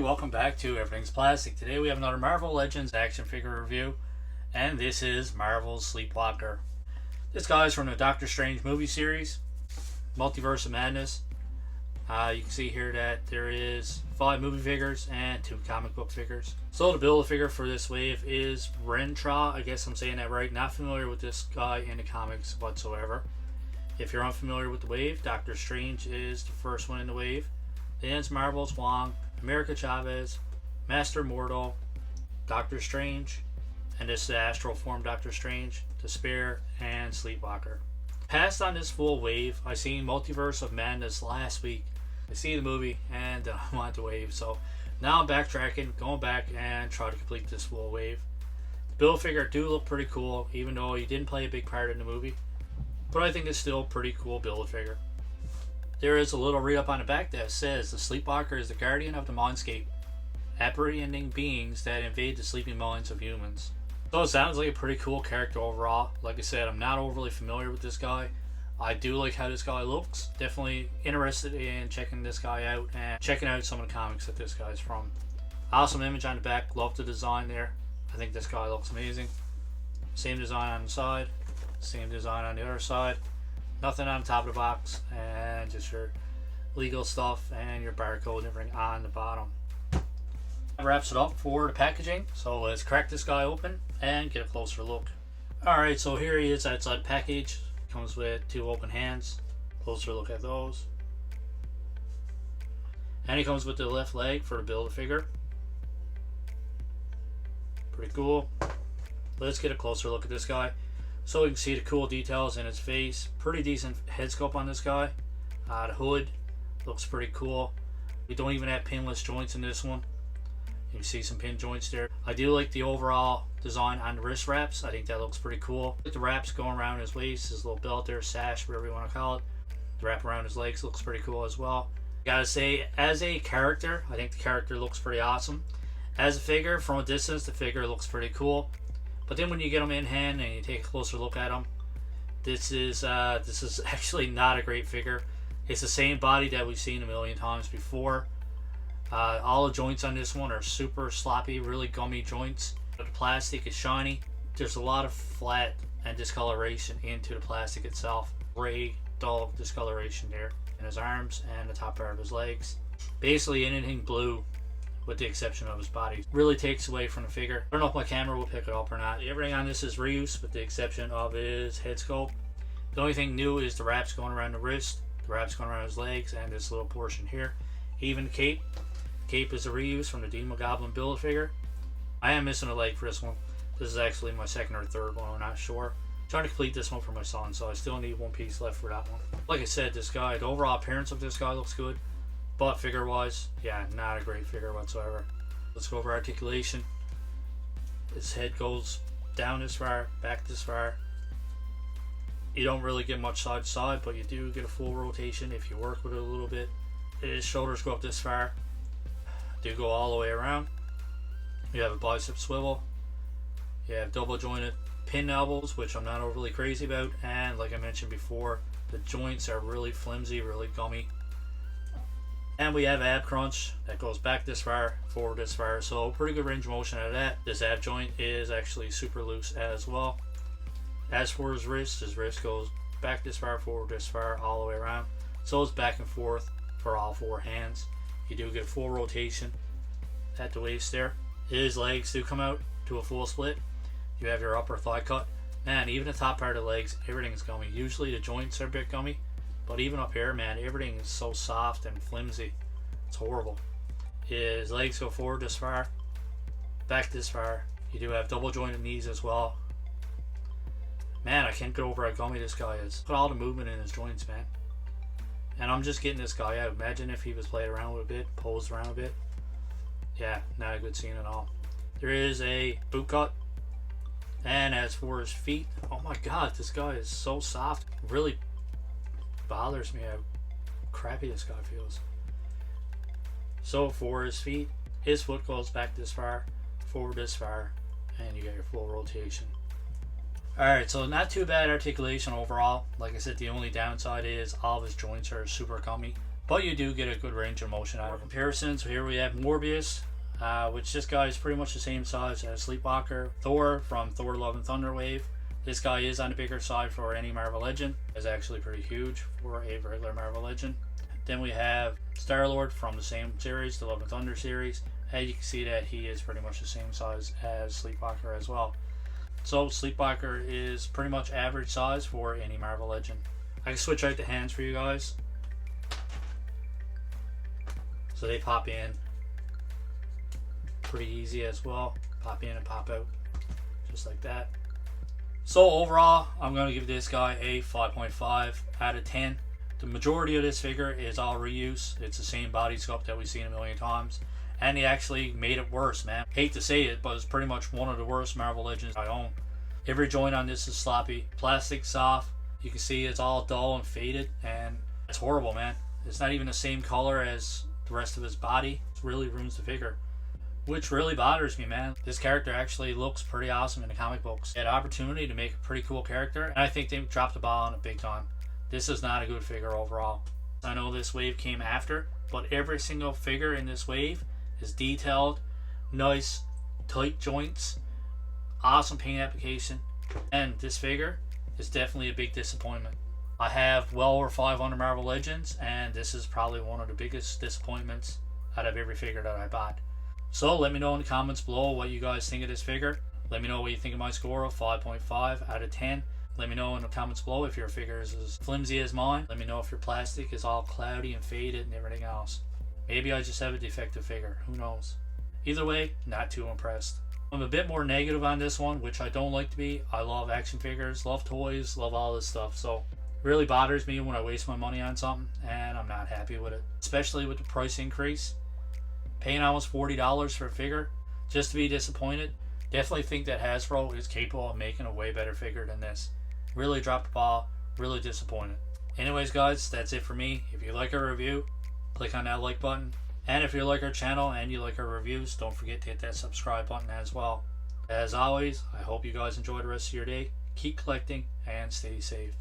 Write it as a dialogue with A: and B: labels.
A: welcome back to Everything's Plastic. Today we have another Marvel Legends action figure review, and this is Marvel's Sleepwalker. This guy is from the Doctor Strange movie series, Multiverse of Madness. You can see here that there is 5 movie figures and 2 comic book figures. So the build figure for this wave is Rintrah. I guess I'm saying that right. Not familiar with this guy in the comics whatsoever. If you're unfamiliar with the wave, Doctor Strange is the first one in the wave. Then it's Marvel's Wong, America Chavez, Master Mortal, Doctor Strange, and this is the astral form Doctor Strange, Despair, and Sleepwalker. Passed on this full wave. I seen Multiverse of Madness last week. I see the movie and I want the wave, so now I'm backtracking, going back and try to complete this full wave. The build figure do look pretty cool, even though he didn't play a big part in the movie, but I think it's still a pretty cool build figure. There is a little read up on the back that says the Sleepwalker is the guardian of the Mindscape, apprehending beings that invade the sleeping minds of humans. So it sounds like a pretty cool character overall. Like I said, I'm not overly familiar with this guy. I do like how this guy looks. Definitely interested in checking this guy out and checking out some of the comics that this guy's from. Awesome image on the back. Love the design there. I think this guy looks amazing. Same design on the side. Same design on the other side. Nothing on top of the box, and just your legal stuff and your barcode and everything on the bottom. That wraps it up for the packaging, so let's crack this guy open and get a closer look. Alright, so here he is outside the package. Comes with 2 open hands. Closer look at those. And he comes with the left leg for the Build-A-Figure. Pretty cool. Let's get a closer look at this guy. So you can see the cool details in his face. Pretty decent head sculpt on this guy. The hood looks pretty cool. We don't even have pinless joints in this one. You can see some pin joints there. I do like the overall design on the wrist wraps. I think that looks pretty cool. Like the wraps going around his waist, his little belt there, sash, whatever you want to call it. The wrap around his legs looks pretty cool as well. Gotta say, as a character, I think the character looks pretty awesome. As a figure, from a distance, the figure looks pretty cool. But then when you get them in hand and you take a closer look at them, this is actually not a great figure. It's the same body that we've seen a million times before. All the joints on this one are super sloppy, really gummy joints. The plastic is shiny. There's a lot of flat and discoloration into the plastic itself. Gray, dull discoloration there in his arms and the top part of his legs. Basically anything blue, with the exception of his body. Really takes away from the figure. I don't know if my camera will pick it up or not. Everything on this is reuse with the exception of his head sculpt. The only thing new is the wraps going around the wrist, the wraps going around his legs, and this little portion here. Even the cape. Cape is a reuse from the Demon Goblin Build-A-Figure. I am missing a leg for this one. This is actually my second or third one, I'm not sure. I'm trying to complete this one for my son, so I still need 1 piece left for that one. Like I said, this guy, the overall appearance of this guy looks good. But figure wise, yeah, not a great figure whatsoever. Let's go over articulation. His head goes down this far, back this far. You don't really get much side to side, but you do get a full rotation if you work with it a little bit. His shoulders go up this far. Do go all the way around. You have a bicep swivel. You have double jointed pin elbows, which I'm not overly crazy about. And like I mentioned before, the joints are really flimsy, really gummy. And we have ab crunch that goes back this far, forward this far, so pretty good range of motion out of that. This ab joint is actually super loose as well. As for his wrist goes back this far, forward this far, all the way around. So it's back and forth for all 4 hands. You do get a full rotation at the waist there. His legs do come out to a full split. You have your upper thigh cut. Man, even the top part of the legs, everything is gummy. Usually the joints are a bit gummy. But even up here, man, everything is so soft and flimsy. It's horrible. His legs go forward this far, back this far. You do have double jointed knees as well. Man, I can't get over how gummy this guy is. Look at all the movement in his joints, man. And I'm just getting this guy out. Imagine if he was played around with a bit, posed around a bit. Yeah, not a good scene at all. There is a boot cut. And as for his feet, oh my god, this guy is so soft. Really bothers me how crappy this guy feels. So for his feet, his foot goes back this far, forward this far, and you get your full rotation. Alright, so not too bad articulation overall. Like I said, the only downside is all of his joints are super gummy. but you do get a good range of motion out of him. Comparisons, here we have Morbius, which this guy is pretty much the same size as Sleepwalker. Thor from Thor Love and Thunder wave. This guy is on the bigger side for any Marvel Legend. Is actually pretty huge for a regular Marvel Legend. Then we have Star-Lord from the same series, the Love and Thunder series. And you can see that he is pretty much the same size as Sleepwalker as well. So Sleepwalker is pretty much average size for any Marvel Legend. I can switch out the hands for you guys. So they pop in pretty easy as well. Pop in and pop out just like that. So overall, I'm going to give this guy a 5.5 out of 10. The majority of this figure is all reuse. It's the same body sculpt that we've seen a million times. And they actually made it worse, man. Hate to say it, but it's pretty much one of the worst Marvel Legends I own. Every joint on this is sloppy. Plastic soft. You can see it's all dull and faded. And it's horrible, man. It's not even the same color as the rest of his body. It really ruins the figure, which really bothers me, man. This character actually looks pretty awesome in the comic books. They had an opportunity to make a pretty cool character, and I think they dropped the ball on it big time. This is not a good figure overall. I know this wave came after, but every single figure in this wave is detailed, nice, tight joints, awesome paint application, and this figure is definitely a big disappointment. I have well over 500 Marvel Legends, and this is probably one of the biggest disappointments out of every figure that I bought. So let me know in the comments below what you guys think of this figure. Let me know what you think of my score of 5.5 out of 10. Let me know in the comments below if your figure is as flimsy as mine. Let me know if your plastic is all cloudy and faded and everything else. Maybe I just have a defective figure. Who knows? Either way, not too impressed. I'm a bit more negative on this one, which I don't like to be. I love action figures, love toys, love all this stuff. So it really bothers me when I waste my money on something and I'm not happy with it. Especially with the price increase. Paying almost $40 for a figure just to be disappointed. Definitely think that Hasbro is capable of making a way better figure than this. Really dropped the ball, really disappointed. Anyways guys, that's it for me. If you like our review, click on that like button. And if you like our channel and you like our reviews, don't forget to hit that subscribe button as well. As always, I hope you guys enjoy the rest of your day. Keep collecting and stay safe.